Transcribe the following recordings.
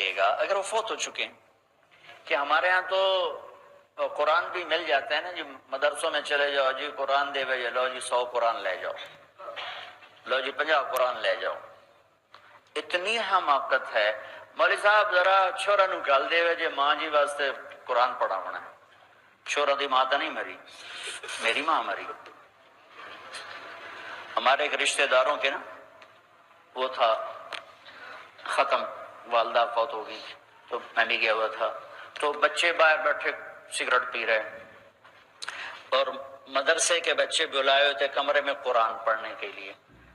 لگے گا اگر وہ فوت ہو چکے ہیں. کہ ہمارے ہاں تو قرآن بھی مل جاتا ہے نا جی، مدرسوں میں چلے جاؤ جی قرآن دے بھائی، لو جی 100 قرآن لے جاؤ، لو جی 50 قرآن لے جاؤ. اتنی حماقت ہے. مولوی صاحب ذرا چھوڑا نو گل دے جی ماں جی واسطے قرآن پڑھا ہونا ہے. چھوڑا دی ماں تو نہیں مری، میری ماں مری. ہمارے ایک رشتہ داروں کے نا وہ تھا ختم، والدہ فوت ہو گئی تو میں بھی گیا ہوا تھا. تو بچے باہر بیٹھے سگریٹ پی رہے اور مدرسے کے بچے بلائے ہوئے تھے کمرے میں قرآن پڑھنے کے لیے.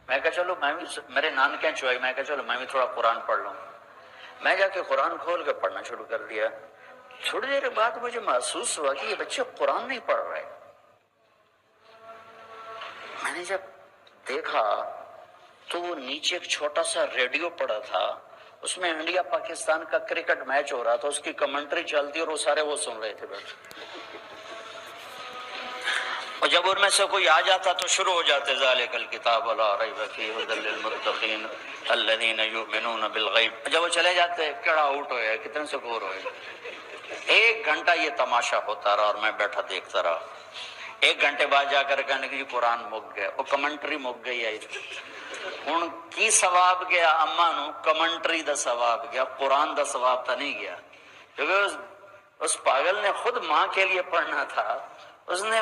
میں کہا چلو میں بھی، میرے نانکے چوئی، میں کہا چلو میں بھی تھوڑا قرآن پڑھ لوں. میں جا کے قرآن کھول کے پڑھنا شروع کر دیا. تھوڑی دیر بعد مجھے محسوس ہوا کہ یہ بچے قرآن نہیں پڑھ رہے. میں نے جب دیکھا تو وہ نیچے ایک چھوٹا سا ریڈیو پڑا تھا، اس میں انڈیا پاکستان کا کرکٹ میچ ہو رہا تھا، اس کی کمنٹری چلتی اور وہ سارے وہ سن رہے تھے بیٹھے. اور جب ان میں سے کوئی آ جاتا تو شروع ہو جاتے ذالک الکتاب لا ریب فیہ ھدی للمتقین الذین یؤمنون بالغیب. جب وہ چلے جاتے کیڑا آؤٹ ہوئے، کتنے سکور ہوئے. 1 گھنٹہ یہ تماشا ہوتا رہا اور میں بیٹھا دیکھتا رہا. 1 گھنٹے بعد جا کر کہنے کہ قرآن مک گیا، وہ کمنٹری مک گئی ہے. ہن کی ثواب گیا اما نو، کمنٹری دا ثواب گیا، قرآن دا ثواب تا نہیں گیا. کیونکہ اس پاگل نے خود ماں کے لیے پڑھنا تھا، اس نے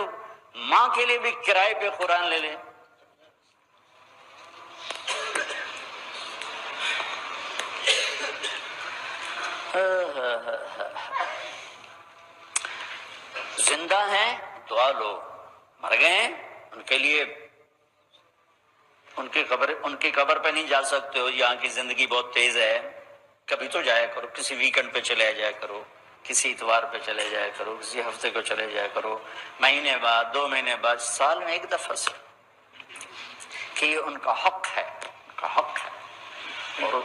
ماں کے لیے بھی کرائے پہ قرآن لے لے. زندہ ہیں دعا لو، مر گئے ہیں ان کے لیے ان کی قبر پہ نہیں جا سکتے ہو. یہاں کی زندگی بہت تیز ہے، کبھی تو جایا کرو، کسی ویکنڈ پہ چلے جایا کرو، کسی اتوار پہ چلے جایا کرو، کسی ہفتے کو چلے جایا کرو، مہینے بعد، 2 مہینے بعد، سال میں 1 دفعہ سے. کہ یہ ان کا حق ہے، ان کا حق ہے. اور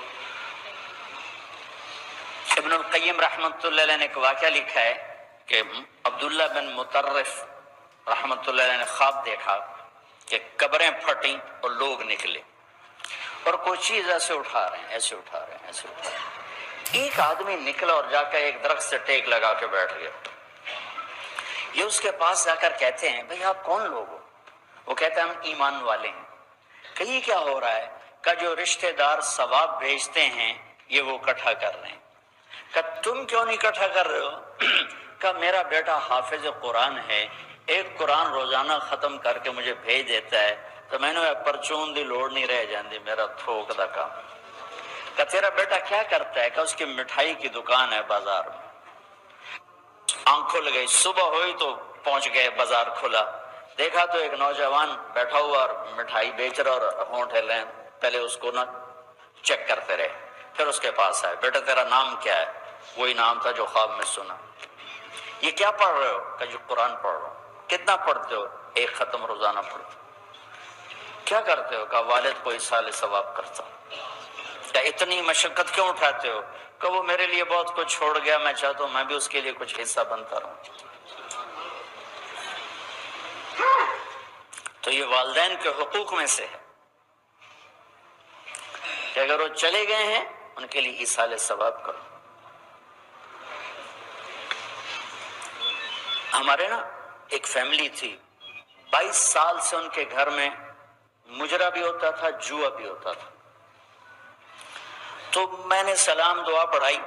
ابن القیم رحمۃ اللہ علیہ نے ایک واقعہ لکھا ہے کہ عبداللہ بن مطرف رحمۃ اللہ علیہ نے خواب دیکھا کہ قبریں پھٹیں اور لوگ نکلے اور کوئی چیز ایسے اٹھا رہے ہیں، ایسے اٹھا رہے ہیں، ایسے اٹھا رہے ہیں. ایک آدمی نکلا اور جا کر ایک درخت سے ٹیک لگا کے بیٹھ گیا. یہ اس کے پاس جا کر کہتے ہیں بھئی آپ کون لوگ ہو؟ وہ کہتے ہیں ہم ایمان والے ہیں. کہ یہ کیا ہو رہا ہے؟ کہ جو رشتہ دار ثواب بھیجتے ہیں یہ وہ اکٹھا کر رہے ہیں. کہ تم کیوں نہیں اکٹھا کر رہے ہو؟ کہ میرا بیٹا حافظ قرآن ہے، 1 قرآن روزانہ ختم کر کے مجھے بھیج دیتا ہے تو میں نے پرچون دی لوڑ نہیں رہ جاندی، میرا تھوک دا کام. کہ تیرا بیٹا کیا کرتا ہے؟ کہ اس کی مٹھائی کی دکان ہے بازار میں. آنکھ کھل گئی، صبح ہوئی تو پہنچ گئے، بازار کھلا، دیکھا تو ایک نوجوان بیٹھا ہوا اور مٹھائی بیچ رہا اور ہونٹ ہلیں. پہلے اس کو نہ چیک کرتے رہے، پھر اس کے پاس آئے، بیٹا تیرا نام کیا ہے؟ وہی نام تھا جو خواب میں سنا. یہ کیا پڑھ رہے ہو؟ کہ جو قرآن پڑھ رہا ہوں. کتنا پڑھتے ہو؟ 1 ختم روزانہ پڑھتے ہو. کیا کرتے ہو؟ کہ والد کو ایصال ثواب کرتا ہوں. کہ اتنی مشقت کیوں اٹھاتے ہو؟ کہ وہ میرے لیے بہت کچھ چھوڑ گیا، میں چاہتا ہوں میں بھی اس کے لیے کچھ حصہ بنتا رہوں. تو یہ والدین کے حقوق میں سے ہے کہ اگر وہ چلے گئے ہیں ان کے لیے ایصال ثواب کرو. ہمارے نا ایک فیملی تھی، 22 سال سے ان کے گھر میں مجرا بھی ہوتا تھا، جوا بھی ہوتا تھا. تو میں نے سلام دعا پڑھائی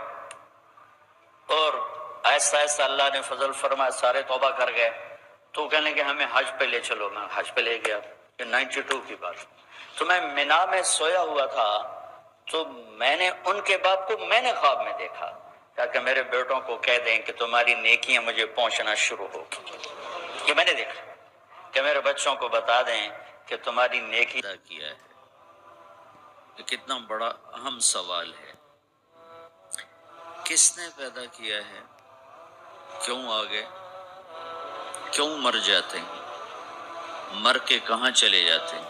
اور ایسا ایسا اللہ نے فضل فرمایا، سارے توبہ کر گئے. تو کہنے کہ ہمیں حج پہ لے چلو. میں حج پہ لے گیا. یہ 92 کی بات. تو میں مینا میں سویا ہوا تھا تو میں نے ان کے باپ کو میں نے خواب میں دیکھا تاکہ میرے بیٹوں کو کہہ دیں کہ تمہاری نیکیاں مجھے پہنچنا شروع ہو. یہ میں نے دیکھا کہ میرے بچوں کو بتا دیں کہ تمہاری نیکی پیدا کیا ہے. یہ کتنا بڑا اہم سوال ہے. کس نے پیدا کیا ہے؟ کیوں آگے؟ کیوں مر جاتے ہیں؟ مر کے کہاں چلے جاتے ہیں؟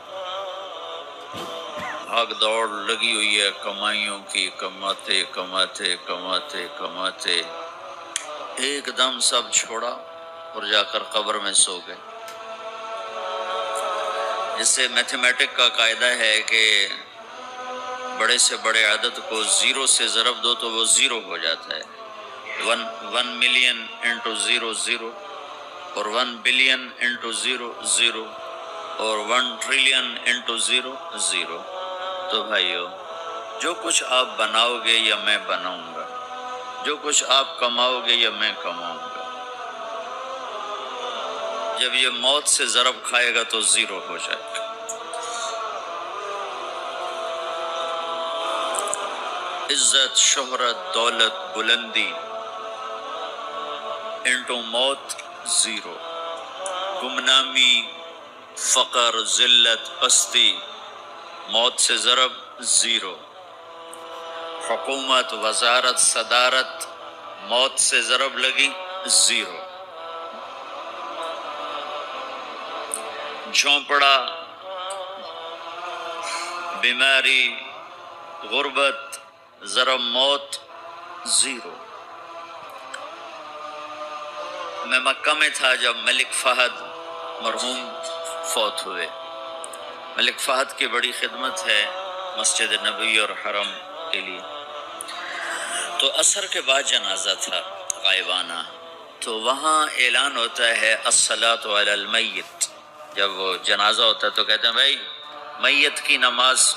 بھاگ دوڑ لگی ہوئی ہے کمائیوں کی، کماتے کماتے کماتے کماتے ایک دم سب چھوڑا اور جا کر قبر میں سو گئے. جس سے میتھمیٹک کا قاعدہ ہے کہ بڑے سے بڑے عدد کو زیرو سے ضرب دو تو وہ زیرو ہو جاتا ہے. 1 ملین انٹو زیرو زیرو، اور 1 بلین انٹو زیرو زیرو، اور 1 ٹریلین انٹو زیرو زیرو. تو بھائیو، جو کچھ آپ بناؤ گے یا میں بناؤں گا، جو کچھ آپ کماؤ گے یا میں کماؤں گا، جب یہ موت سے ضرب کھائے گا تو زیرو ہو جائے گا. عزت، شہرت، دولت، بلندی انٹو موت زیرو. گمنامی، فقر، ذلت، پستی موت سے ضرب زیرو. حکومت، وزارت، صدارت موت سے ضرب لگی زیرو. جھونپڑا، بیماری، غربت ضرب موت زیرو. میں مکہ میں تھا جب ملک فہد مرحوم فوت ہوئے. ملک فہد کی بڑی خدمت ہے مسجد نبوی اور حرم کے لیے. تو عصر کے بعد جنازہ تھا غائبانہ، تو وہاں اعلان ہوتا ہے الصلاۃ علی المیت. جب وہ جنازہ ہوتا ہے تو کہتے ہیں بھائی میت کی نماز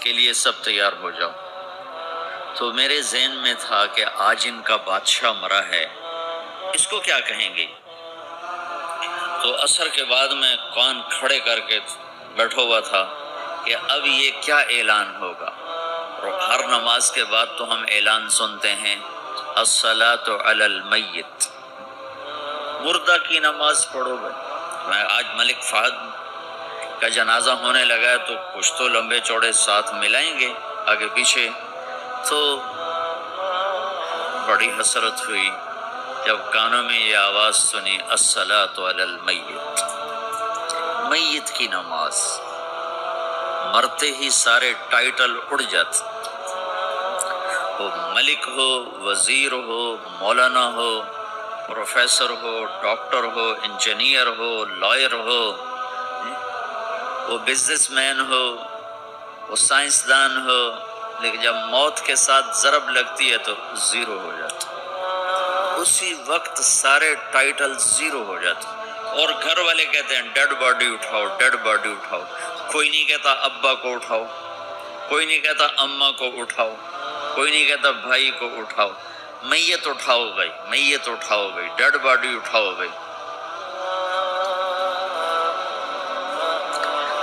کے لیے سب تیار ہو جاؤ. تو میرے ذہن میں تھا کہ آج ان کا بادشاہ مرا ہے، اس کو کیا کہیں گے. تو عصر کے بعد میں کان کھڑے کر کے بیٹھا ہوا تھا کہ اب یہ کیا اعلان ہوگا. اور ہر نماز کے بعد تو ہم اعلان سنتے ہیں الصلاۃ علی المیت، مردہ کی نماز پڑھو گے. میں آج ملک فہد کا جنازہ ہونے لگا ہے تو کچھ تو لمبے چوڑے ساتھ ملائیں گے آگے پیچھے. تو بڑی حسرت ہوئی جب کانوں میں یہ آواز سنی الصلاۃ علی المیت، میت کی نماز. مرتے ہی سارے ٹائٹل اڑ جاتے، وہ ملک ہو، وزیر ہو، مولانا ہو، پروفیسر ہو، ڈاکٹر ہو، انجینئر ہو، لائر ہو، وہ بزنس مین ہو، وہ سائنسدان ہو، لیکن جب موت کے ساتھ ضرب لگتی ہے تو زیرو ہو جاتا. اسی وقت سارے ٹائٹل زیرو ہو جاتے. اور گھر والے کہتے ہیں ڈیڈ باڈی اٹھاؤ، ڈیڈ باڈی اٹھاؤ. کوئی نہیں کہتا ابا کو اٹھاؤ، کوئی نہیں کہتا اماں کو اٹھاؤ، کوئی نہیں کہتا بھائی کو اٹھاؤ. میت اٹھاؤ بھائی، میت اٹھاؤ بھائی، ڈیڈ باڈی اٹھاؤ بھائی.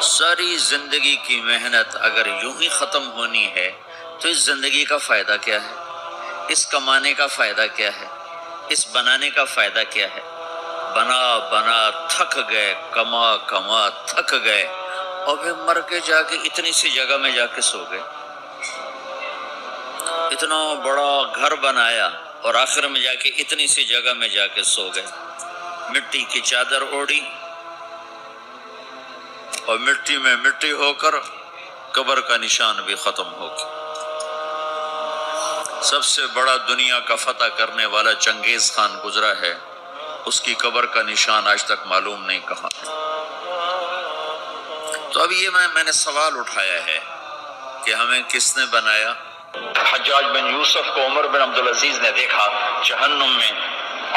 ساری زندگی کی محنت اگر یوں ہی ختم ہونی ہے تو اس زندگی کا فائدہ کیا ہے؟ اس کمانے کا فائدہ کیا ہے؟ اس بنانے کا فائدہ کیا ہے؟ بنا بنا تھک گئے، کما کما تھک گئے، اور پھر مر کے جا کے اتنی سی جگہ میں جا کے سو گئے. اتنا بڑا گھر بنایا اور آخر میں جا کے اتنی سی جگہ میں جا کے سو گئے. مٹی کی چادر اوڑھی اور مٹی میں مٹی ہو کر قبر کا نشان بھی ختم ہو گیا. سب سے بڑا دنیا کا فتح کرنے والا چنگیز خان گزرا ہے، اس کی قبر کا نشان آج تک معلوم نہیں کہاں. تو اب یہ میں نے سوال اٹھایا ہے کہ ہمیں کس نے بنایا؟ حجاج بن یوسف کو عمر بن عبدالعزیز نے دیکھا جہنم میں،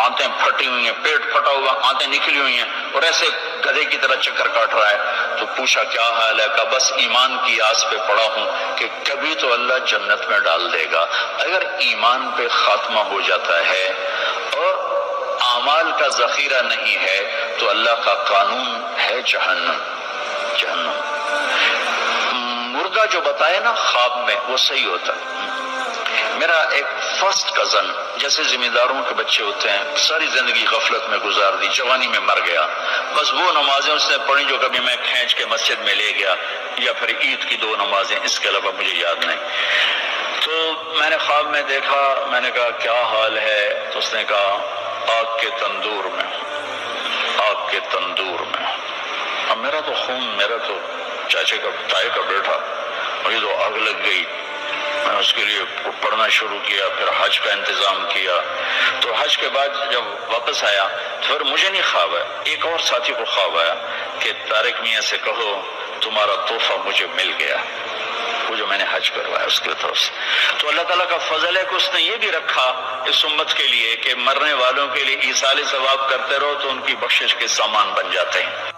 آنتیں پھٹی ہوئی ہیں، پیٹ پھٹا ہوا، آنتیں نکلی ہوئی ہیں، اور ایسے گدھے کی طرح چکر کاٹ رہا ہے. تو پوچھا کیا حال ہے؟ کہا بس ایمان کی آس پہ پڑا ہوں کہ کبھی تو اللہ جنت میں ڈال دے گا. اگر ایمان پہ خاتمہ ہو جاتا ہے اور اعمال کا ذخیرہ نہیں ہے تو اللہ کا قانون ہے جہنم. جہنم مردہ جو بتائے نا خواب میں وہ صحیح ہوتا. میرا ایک فرسٹ کزن، جیسے ذمہ داروں کے بچے ہوتے ہیں، ساری زندگی غفلت میں گزار دی، جوانی میں مر گیا. بس وہ نمازیں اس نے پڑھی جو کبھی میں کھینچ کے مسجد میں لے گیا، یا پھر عید کی 2 نمازیں، اس کے علاوہ مجھے یاد نہیں. تو میں نے خواب میں دیکھا، میں نے کہا کیا حال ہے؟ تو اس نے کہا آگ کے تندور میں، آگ کے تندور میں. اب میرا تو خون، میرا تو چاچے کا تائے کا بیٹا، مجھے تو آگ لگ گئی. میں نے اس کے لیے پڑھنا شروع کیا، پھر حج کا انتظام کیا. تو حج کے بعد جب واپس آیا تو پھر مجھے نہیں خواب آیا، ایک اور ساتھی کو خواب آیا کہ طارق میاں سے کہو تمہارا تحفہ مجھے مل گیا. وہ جو میں نے حج کروایا اس کی طرف سے۔ تو اللہ تعالیٰ کا فضل ہے کہ اس نے یہ بھی رکھا اس امت کے لیے کہ مرنے والوں کے لیے ایصال ثواب کرتے رہو تو ان کی بخشش کے سامان بن جاتے ہیں۔